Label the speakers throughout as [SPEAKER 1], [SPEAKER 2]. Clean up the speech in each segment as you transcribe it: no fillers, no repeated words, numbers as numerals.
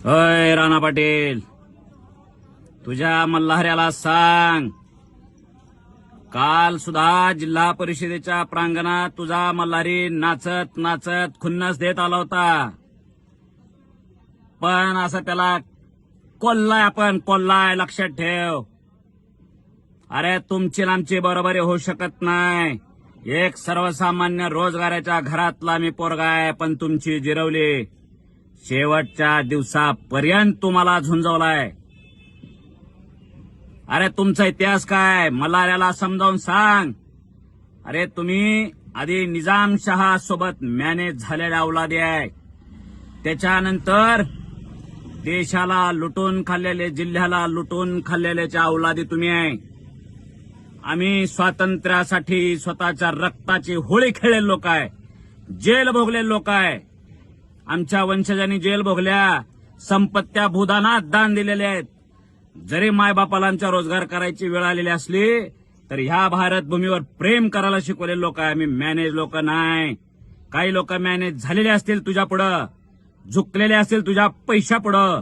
[SPEAKER 1] अय राणा पाटील, तुझ्या मल्हाऱ्याला सांग, काल सुद्धा जिल्हा परिषदेच्या प्रांगणात तुझा मल्हारी नाचत नाचत खुन्नस देत आला होता. पण असं त्याला कोल्हाय लक्षात ठेव. अरे तुमची आमची बरोबरी होऊ शकत नाही. एक सर्वसामान्य रोजगाराच्या घरातला मी पोरगा आहे, पण तुमची जिरवली. शेवटच्या दिवसापर्यंत तुम्हाला झुंजवलाय. अरे तुमचा इतिहास काय मल्हाऱ्याला समजावून सांग. अरे तुम्ही आधी निजामशहा सोबत मॅनेज झालेल्या औलादी आहे. त्याच्यानंतर देशाला लुटून खाल्लेले, जिल्ह्याला लुटून खाल्लेल्याच्या औलादी तुम्ही आहे. आम्ही स्वातंत्र्यासाठी स्वतःच्या रक्ताची होळी खेळलेले लोक आहे, जेल भोगलेले लोक आहे. आमच्या वंशजांनी जेल भोगल्या, संपत्त्या भूदानात दान दिलेले आहेत. जरी मायबापाला आमच्या रोजगार करायची वेळ आलेली असली तर ह्या भारत भूमीवर प्रेम करायला शिकवलेले लोक आहे. आम्ही मॅनेज लोक नाही. काही लोक मॅनेज झालेले असतील तुझ्या पुढं, झुकलेले असतील तुझ्या पैशा पुढं,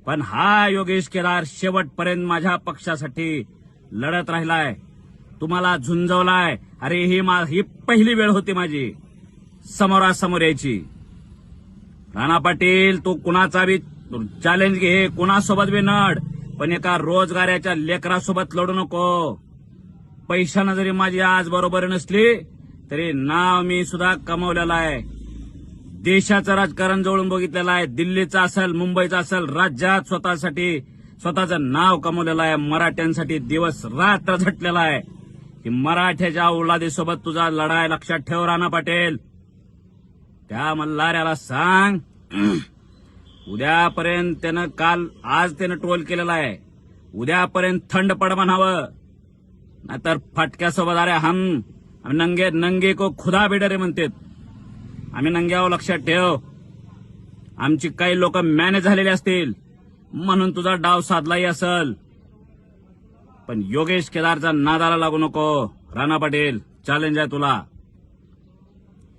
[SPEAKER 1] पण हा योगेश केदार शेवटपर्यंत माझ्या पक्षासाठी लढत राहिलाय. तुम्हाला झुंजवलाय. अरे ही पहिली वेळ होती माझी समोरासमोर यायची. राणा पाटील, तू कुणाचा बी चॅलेंज घे, कुणासोबत बी नड, पण एका रोजगाराच्या लेकरासोबत लढू नको. पैशानं जरी माझी आज बरोबर नसली तरी नाव मी सुद्धा कमवलेलं आहे. देशाचं राजकारण जवळून बघितलेलं आहे. दिल्लीचं असेल, मुंबईचं असेल, राज्यात स्वतःचं नाव कमवलेलं आहे. मराठ्यांसाठी दिवस रात्र झटलेला आहे. की मराठ्याच्या औलादीसोबत तुझा लढाई लक्षात ठेव राणा पाटील. त्या मल्हाऱ्याला सांग, उद्यापर्यंत आज त्यानं ट्रोल केलेला आहे, उद्यापर्यंत थंड पड म्हणावं. नाहीतर फटक्यासोबत अरे हम नंगे को खुदा बेडरे म्हणतात. आम्ही नंग्यावर लक्षात ठेव. आमची काही लोक मॅनेज झालेले असतील म्हणून तुझा डाव साधलाही असल, पण योगेश केदारचा नादाला लागू नको. राणा पाटील, चॅलेंज आहे तुला.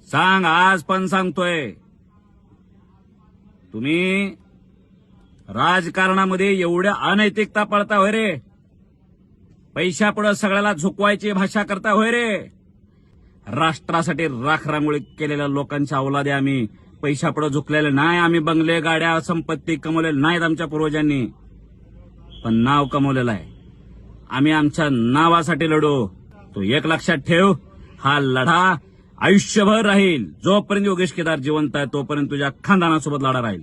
[SPEAKER 1] सांग, आज पण सांगतोय, तुम्ही राजकारणामध्ये एवढ्या अनैतिकता पाळता होय रे? पैशापुढे सगळ्याला झुकवायची भाषा करता होय रे? राष्ट्रासाठी राखरांगोळी केलेल्या लोकांच्या औलादे आम्ही. पैशापुढे झुकलेले नाही आम्ही. बंगले, गाड्या, संपत्ती कमवलेल्या नाहीत आमच्या पूर्वजांनी, पण नाव कमवलेलं आहे. आम्ही आमच्या नावासाठी लढू. तो एक लक्षात ठेव, हा लढा आयुष्यभर राहील. जोपर्यंत योगेश केदार जिवंत आहे तोपर्यंत तुझ्या खानदानासोबत लढा राहील.